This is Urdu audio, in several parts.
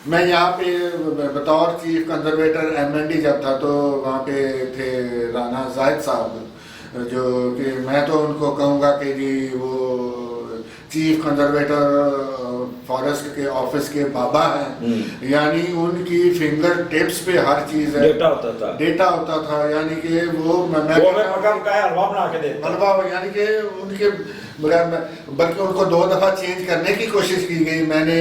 میں یہاں پہ بطور چیف کنزرویٹر MND جب تھا تو وہاں پہ تھے رانا زاہد صاحب، جو کہ میں تو ان کو کہوں گا کہ جی وہ چیف کنزرویٹر فارسٹ کے آفس کے بابا ہیں، یعنی ان کی فنگر ٹپس پہ ہر چیز ہے، ڈیٹا ہوتا تھا، یعنی کہ وہ حلوہ، یعنی کہ ان کے بلکہ ان کو 2 دفعہ چینج کرنے کی کوشش کی گئی. میں نے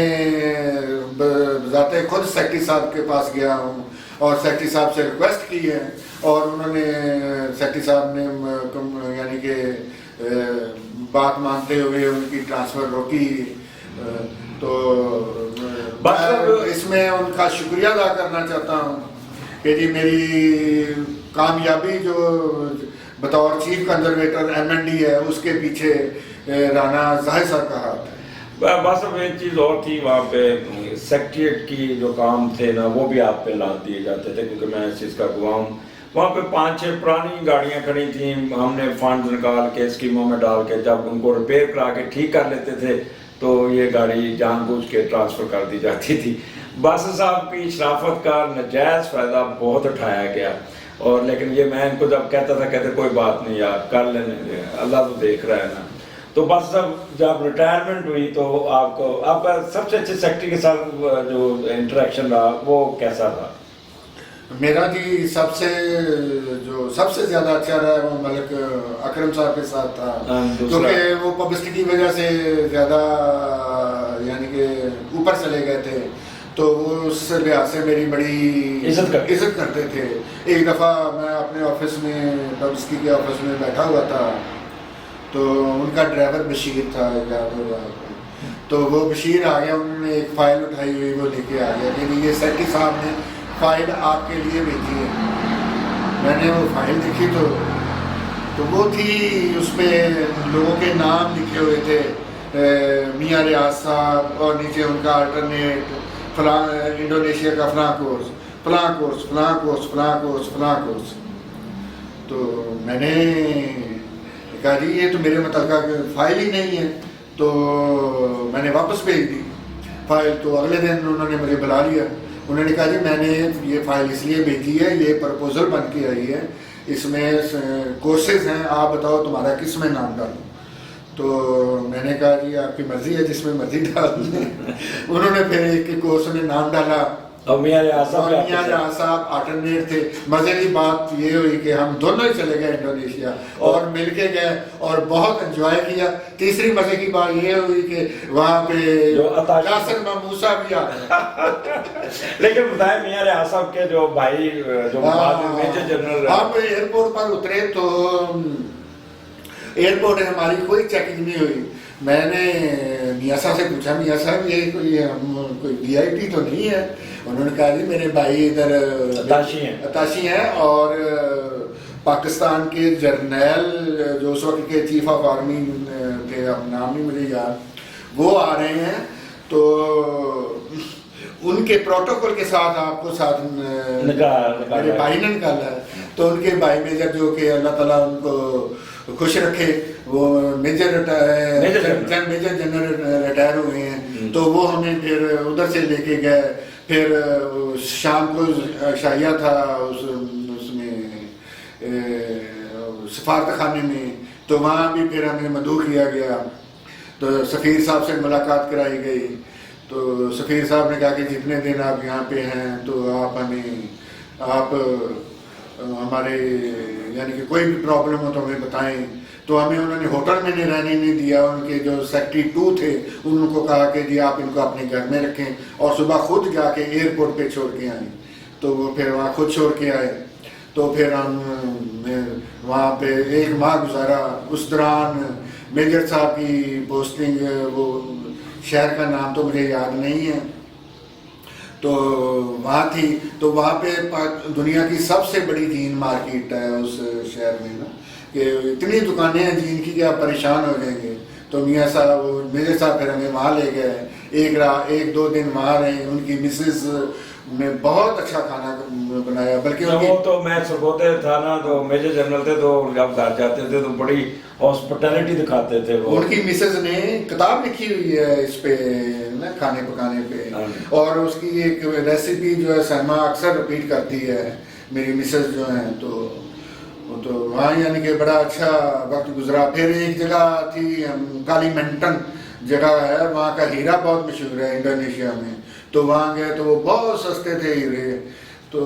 ذات خود سیکٹری صاحب کے پاس گیا ہوں اور سیکٹری صاحب سے ریکویسٹ کی ہے، اور انہوں نے سیکٹری صاحب نے یعنی کہ بات مانتے ہوئے ان کی ٹرانسفر روکی. تو اس میں ان کا شکریہ ادا کرنا چاہتا ہوں کہ جی میری کامیابی جو بطور چیف کنزرویٹر MND ہے اس کے پیچھے رانا زاہد صاحب کا ہاتھ ہے. بس اب ایک چیز اور تھی، وہاں پہ سیکٹریٹ کی جو کام تھے نا وہ بھی آپ پہ لاد دیے جاتے تھے، کیونکہ میں اس چیز کا گواہ ہوں. وہاں پہ 5-6 پرانی گاڑیاں کھڑی تھیں، ہم نے فنڈ نکال کے اسکیموں میں ڈال کے جب ان کو ریپیئر کرا کے ٹھیک کر لیتے تھے تو یہ گاڑی جان بوجھ کے ٹرانسفر کر دی جاتی تھی. باسل صاحب کی شرافت کا ناجائز فائدہ بہت اٹھایا گیا، اور لیکن یہ میں ان کو جب کہتا تھا کہتے کوئی بات نہیں یار کر لینے، اللہ تو دیکھ رہا ہے نا. تو بس جب ریٹائرمنٹ ہوئی تو آپ کو آپ کا سب سے اچھے سیکٹری کے ساتھ جو انٹریکشن رہا وہ کیسا تھا؟ میرا جی سب سے زیادہ اچھا رہا وہ ملک اکرم صاحب کے ساتھ تھا، کیونکہ وہ پبلسٹی کی وجہ سے زیادہ یعنی کہ اوپر چلے گئے تھے، تو وہ اس لحاظ سے میری بڑی عزت کرتے تھے. ایک دفعہ میں اپنے آفس میں پبلسٹی کے آفس میں بیٹھا ہوا تھا، تو ان کا ڈرائیور بشیر تھا، یاد ہوگا، تو وہ بشیر آ گیا، انہوں نے ایک فائل اٹھائی ہوئی وہ لے کے آ گیا کہ یہ سیکٹری صاحب نے فائل آپ کے لیے بھیجی ہے. میں نے وہ فائل دیکھی تو وہ تھی، اس پہ لوگوں کے نام لکھے ہوئے تھے، میاں ریاض صاحب، اور نیچے ان کا الٹرنیٹ فلاں انڈونیشیا کا فلاں کورس فلاں کورس فلاں کورس فلاں کورس فلاں کورس. تو میں نے کہا جی یہ تو میرے متعلقہ فائل ہی نہیں ہے، تو میں نے واپس بھیج دی فائل. تو اگلے دن انہوں نے مجھے بلا لیا، انہوں نے کہا جی میں نے یہ فائل اس لیے بھیجی ہے، یہ پرپوزل بن کے آئی ہے، اس میں کورسز ہیں، آپ بتاؤ تمہارا کس میں نام ڈالوں. تو میں نے کہا جی آپ کی مرضی ہے جس میں مرضی ڈال دیں. انہوں نے پھر ایک کورس میں نام ڈالا، اور میاں ریاض صاحب آلٹرنیٹ تھے. مزے کی بات یہ ہوئی کہ ہم دونوں ہی چلے گئے انڈونیشیا اور مل کے گئے اور بہت انجوائے کیا. تیسری مزے کی بات یہ ہوئی کہ وہاں پہ یاسر موسیٰ بھی آ گئے. لیکن بتائیں میاں ریاض صاحب کے جو بھائی جو میجر جنرل، ہم ایئرپورٹ پر اترے تو ایئرپورٹ ہماری کوئی چیکنگ نہیں ہوئی. میں نے میاں صاحب سے پوچھا میاں صاحب یہ کوئی VIP تو نہیں ہے؟ انہوں نے کہا جی میرے بھائی ادھر اتاشی ہیں اور پاکستان کے جرنیل جو اس وقت کے چیف آف آرمی تھے، اب نام نہیں مجھے یاد، وہ آ رہے ہیں، تو ان کے پروٹوکول کے ساتھ آپ کو ساتھ میرے بھائی نے نکالا ہے. تو ان کے بھائی میجر جو کہ اللہ تعالیٰ ان کو خوش رکھے، وہ میجر جنرل ریٹائر ہوئے ہیں، تو وہ ہمیں پھر ادھر سے لے کے گئے. پھر شام کو شاہیہ تھا اس میں سفارت خانے میں، تو وہاں بھی پھر ہمیں مدعو کیا گیا. تو سفیر صاحب سے ملاقات کرائی گئی. تو سفیر صاحب نے کہا کہ جتنے دن آپ یہاں پہ ہیں تو آپ ہمارے یعنی کہ کوئی بھی پرابلم ہو تو ہمیں بتائیں. تو ہمیں انہوں نے ہوٹل میں رہنے نہیں دیا. ان کے جو سیکٹری 2 تھے ان کو کہا کہ جی آپ ان کو اپنے گھر میں رکھیں، اور صبح خود جا کے ایئرپورٹ پہ چھوڑ کے آئیں. تو وہ پھر وہاں خود چھوڑ کے آئے. تو پھر ہم وہاں پہ 1 ماہ گزارا. اس دوران میجر صاحب کی پوسٹنگ، وہ شہر کا نام تو مجھے یاد نہیں ہے، تو وہاں تھی. تو وہاں پہ دنیا کی سب سے بڑی جین مارکیٹ ہے اس شہر میں نا، کہ اتنی دکانیں ہیں جین کی کہ آپ پریشان ہو جائیں گے. تو میاں صاحب میرے صاحب پھر ہمیں وہاں لے گئے. 1-2 دن وہاں رہے. ان کی مسز نے بہت اچھا کھانا بنایا. بلکہ وہ تو میں سرگوتے تھا نا، تو میجر جنرل تھے، تو جب گھر جاتے تھے تو بڑی ہاسپٹیلٹی دکھاتے تھے. وہ ان کی مسز نے کتاب لکھی ہوئی ہے اس پہ، نا کھانے پکانے پہ. اور اس کی ایک ریسیپی جو ہے سلما اکثر رپیٹ کرتی ہے میری مسز جو ہیں, تو وہاں یعنی کہ بڑا اچھا وقت گزرا. پھر ایک جگہ تھی کالیمنٹن جگہ ہے, وہاں کا ہیرا بہت مشہور ہے انڈونیشیا میں, تو وہاں گئے تو وہ بہت سستے تھے ہیرے, تو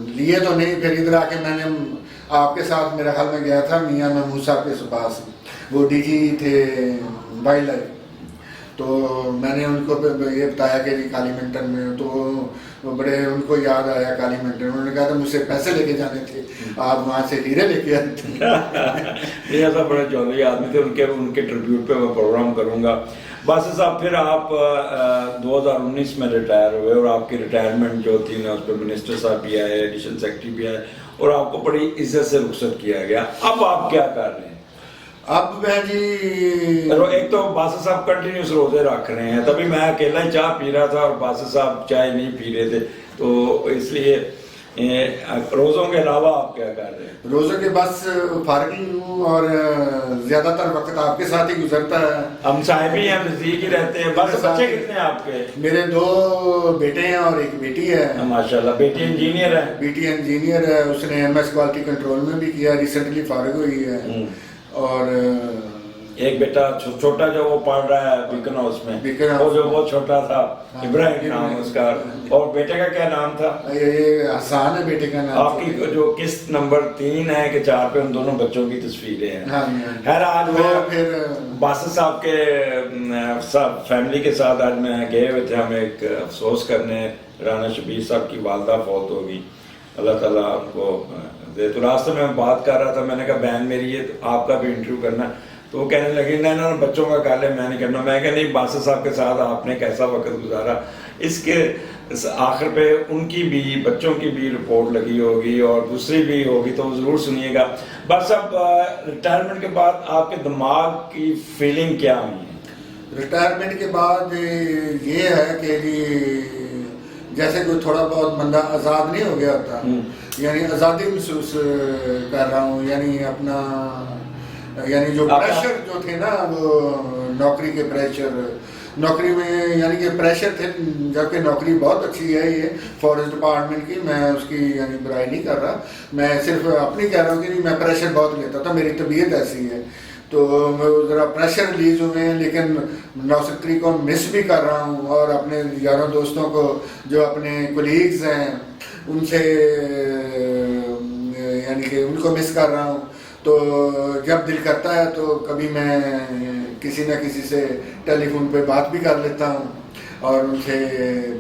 لیے تو نہیں. پھر ادھر آ کے میں نے آپ کے ساتھ میرے خیال میں گیا تھا میاں محمود صاحب کے پاس, وہ ڈی جی تھے وائلڈ لائف, تو میں نے ان کو یہ بتایا کہ جی کالیمنٹن میں, تو وہ بڑے ان کو یاد آیا کالیمنٹن. انہوں نے کہا تھا مجھ سے پیسے لے کے جانے تھے, آپ وہاں سے ہیرے لے کے آتے تھے. یہ ایسا بڑے چودھری آدمی تھے, ان کے ٹریبیوٹ پہ میں پروگرام کروں گا. باسط صاحب پھر آپ 2019 میں ریٹائر ہوئے, اور آپ کی ریٹائرمنٹ جو تھی نا اس پہ منسٹر صاحب بھی آئے, ایڈیشنل سیکرٹری بھی آئے, اور آپ کو بڑی عزت سے رخصت کیا گیا. اب آپ کیا کر رہے ہیں؟ اب میں جی ایک تو باسط صاحب کنٹینیوس روزے رکھ رہے ہیں, تبھی میں اکیلا ہی چائے پی رہا تھا اور باسط صاحب چائے نہیں پی رہے تھے, تو اس لیے روزوں کے علاوہ آپ کیا کر رہے ہیں؟ روزوں کے بس فارغ ہی ہوں, اور زیادہ تر وقت آپ کے ساتھ ہی گزرتا ہے. ہم صاحب ہی ہیں, نزدیک ہی رہتے ہیں. بس بچے کتنے ہیں آپ کے؟ میرے 2 بیٹے ہیں اور ایک بیٹی ہے. ماشاءاللہ. بیٹی انجینئر ہے؟ بیٹی انجینئر ہے, اس نے MS کوالٹی کنٹرول میں بھی کیا, ریسنٹلی فارغ ہوئی ہے. اور ایک بیٹا چھوٹا جو وہ پڑھ رہا ہے بیکن ہاؤس میں, وہ جو بہت چھوٹا تھا, ابراہیم نام اس کا. اور بیٹے کا کیا نام تھا؟ یہ حسان ہے بیٹے کا نام. آپ کی جو قسط نمبر 3 ہے کہ 4 پہ ان دونوں بچوں کی تصویریں ہیں. خیر آج میں پھر باسط صاحب کے فیملی کے ساتھ آج میں گئے ہوئے تھے ہم ایک افسوس کرنے. رانا شبیر صاحب کی والدہ فوت ہوگی, اللہ تعالیٰ ان کو دے. تو راستے میں بات کر رہا تھا, میں نے کہا بہن میری ہے, آپ کا بھی انٹرویو کرنا. تو وہ کہنے لگے نہیں بچوں کا کر لے, میں نہیں کرنا. میں کہا نہیں, باسط صاحب کے ساتھ آپ نے کیسا وقت گزارا. اس کے آخر پہ ان کی بھی, بچوں کی بھی رپورٹ لگی ہوگی اور دوسری بھی ہوگی, تو ضرور سنیے گا. بس اب ریٹائرمنٹ کے بعد آپ کے دماغ کی فیلنگ کیا ہوئی ہے؟ ریٹائرمنٹ کے بعد یہ ہے کہ جیسے کوئی تھوڑا بہت بندہ آزاد نہیں ہو گیا ہوتا, یعنی آزادی محسوس کر رہا ہوں. یعنی اپنا یعنی جو پریشر جو تھے نا, وہ نوکری کے پریشر, نوکری میں یعنی کہ پریشر تھے, جبکہ نوکری بہت اچھی ہے یہ فورسٹ ڈپارٹمنٹ کی, میں اس کی یعنی برائی نہیں کر رہا, میں صرف اپنی کہہ رہا ہوں کہ میں پریشر بہت لیتا تھا, میری طبیعت ایسی ہے, تو میں ذرا پریشر ریلیز ہوئے ہیں. لیکن 9 سیکٹری کو مس بھی کر رہا ہوں, اور اپنے یاروں دوستوں کو جو اپنے کولیگز ہیں ان سے یعنی کہ ان کو مس کر رہا ہوں. تو جب دل کرتا ہے تو کبھی میں کسی نہ کسی سے ٹیلی فون پہ بات بھی کر لیتا ہوں, اور ان سے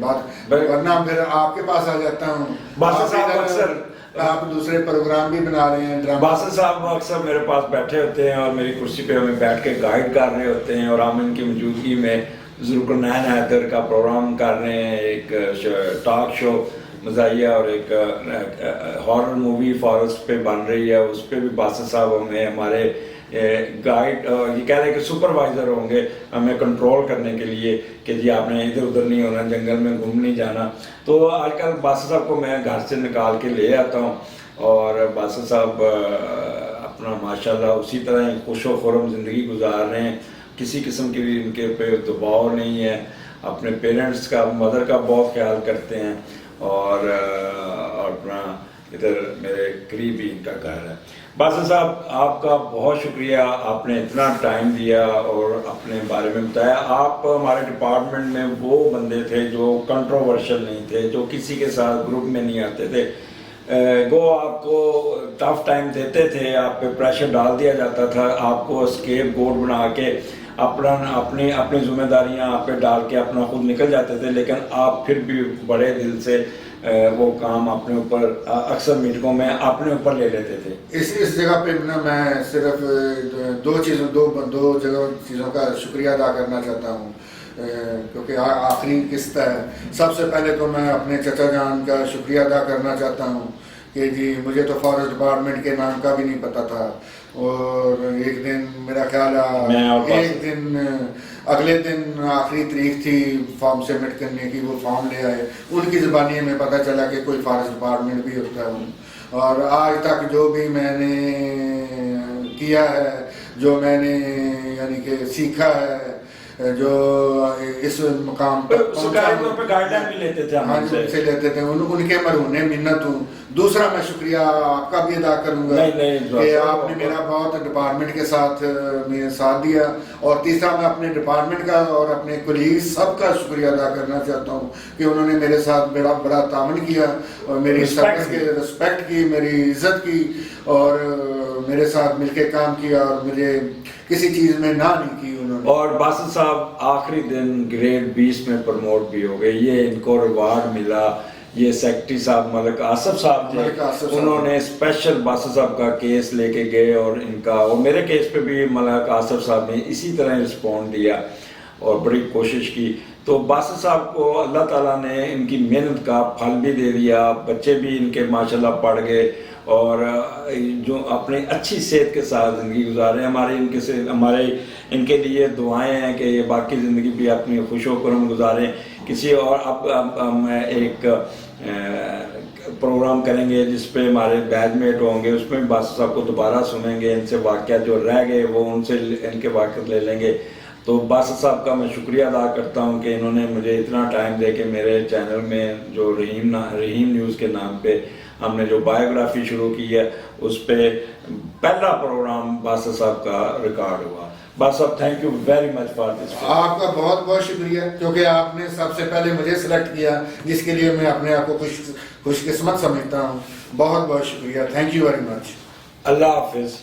بات, ورنہ پھر آپ کے پاس آ جاتا ہوں. باسط صاحب اکثر آپ دوسرے پروگرام بھی بنا رہے ہیں. باسط صاحب اکثر میرے پاس بیٹھے ہوتے ہیں اور میری کرسی پہ ہمیں بیٹھ کے گائیڈ کر رہے ہوتے ہیں, اور ہم ان کی موجودگی میں ذوالقرنین حیدر کا پروگرام کر رہے ہیں, ایک ٹاک شو مزاحیہ, اور ایک ہارر مووی فارسٹ پہ بن رہی ہے, اس پہ بھی باسط صاحب ہمیں ہمارے گائیڈ, یہ کہہ رہے ہیں کہ سپروائزر ہوں گے ہمیں کنٹرول کرنے کے لیے کہ جی آپ نے ادھر ادھر نہیں ہونا, جنگل میں گھوم نہیں جانا. تو آج کل باسط صاحب کو میں گھر سے نکال کے لے آتا ہوں, اور باسط صاحب اپنا ماشاءاللہ اسی طرح خوش و خرم زندگی گزار رہے ہیں. کسی قسم کی بھی ان کے پہ دباؤ نہیں ہے, اپنے پیرنٹس کا, مدر کا بہت خیال کرتے ہیں, اور اپنا ادھر میرے قریب ہی ان کا گھر ہے. باسط صاحب آپ کا بہت شکریہ, آپ نے اتنا ٹائم دیا اور اپنے بارے میں بتایا. آپ ہمارے ڈپارٹمنٹ میں وہ بندے تھے جو کنٹروورشل نہیں تھے, جو کسی کے ساتھ گروپ میں نہیں آتے تھے. گو آپ کو ٹف ٹائم دیتے تھے, آپ پہ پریشر ڈال دیا جاتا تھا, آپ کو اسکیپ گوٹ بنا کے اپنی ذمہ داریاں آپ پہ ڈال کے اپنا خود نکل جاتے تھے, لیکن آپ پھر بھی بڑے دل سے وہ کام اپنے اوپر اکثر میٹنگوں میں اپنے اوپر لے لیتے تھے. اس جگہ پہ میں صرف دو چیزوں کا شکریہ ادا کرنا چاہتا ہوں, کیونکہ آخری قسط ہے. سب سے پہلے تو میں اپنے چچا جان کا شکریہ ادا کرنا چاہتا ہوں کہ جی مجھے تو فارسٹ ڈپارٹمنٹ کے نام کا بھی نہیں پتہ تھا, اور ایک دن میرا خیال ہے اگلے دن آخری تاریخ تھی فارم سبمٹ کرنے کی, وہ فارم لے آئے, ان کی زبانی میں پتہ چلا کہ کوئی فارسٹ ڈپارٹمنٹ بھی ہوتا ہے. اور آج تک جو بھی میں نے کیا ہے, جو میں نے یعنی کہ سیکھا ہے, جو اس مقام پر سرکاری طور پہ گائیڈ لائن بھی لیتے تھے ہاں جی، ان سے لیتے تھے، ان کے مرہون منت ہوں. دوسرا میں شکریہ آپ کا بھی ادا کروں گا کہ آپ نے میرا بہت ڈپارٹمنٹ کے ساتھ میں ساتھ دیا. اور تیسرا میں اپنے ڈپارٹمنٹ کا اور اپنے کولیگز سب کا شکریہ ادا کرنا چاہتا ہوں کہ انہوں نے میرے ساتھ بڑا تعاون کیا اور میری سروس کے رسپیکٹ کی، میری عزت کی اور میرے ساتھ مل کے کام کیا اور مجھے کسی چیز میں نہ نہیں کی انہوں نے. اور باسط صاحب آخری دن گریڈ 20 میں پروموٹ بھی ہو گئے، یہ ان کو ریوارڈ ملا. یہ سیکرٹری صاحب ملک آصف صاحب تھے، انہوں نے اسپیشل باسط صاحب کا کیس لے کے گئے اور ان کا اور میرے کیس پہ بھی ملک آصف صاحب نے اسی طرح رسپونڈ دیا اور بڑی کوشش کی. تو باسط صاحب کو اللہ تعالیٰ نے ان کی محنت کا پھل بھی دے دیا، بچے بھی ان کے ماشاءاللہ پڑھ گئے اور جو اپنے اچھی صحت کے ساتھ زندگی گزارے. ہمارے ان کے لیے دعائیں ہیں کہ یہ باقی زندگی بھی اپنی خوش و کرم گزاریں. کسی اور اب ہم ایک پروگرام کریں گے جس پہ ہمارے بیچ میٹ ہوں گے، اس میں باسط صاحب کو دوبارہ سنیں گے، ان سے واقعات جو رہ گئے وہ ان سے ان کے واقعات لے لیں گے. تو باسط صاحب کا میں شکریہ ادا کرتا ہوں کہ انہوں نے مجھے اتنا ٹائم دے کے میرے چینل میں جو رحیم نیوز کے نام پہ ہم نے جو بایوگرافی شروع کی ہے اس پہ پہلا پروگرام باسط صاحب کا ریکارڈ ہوا. باسط صاحب thank you very much for this. آپ کا بہت بہت شکریہ کیونکہ آپ نے سب سے پہلے مجھے سلیکٹ کیا، جس کے لیے میں اپنے آپ کو خوش قسمت سمجھتا ہوں. بہت بہت شکریہ. Thank you very much. اللہ حافظ.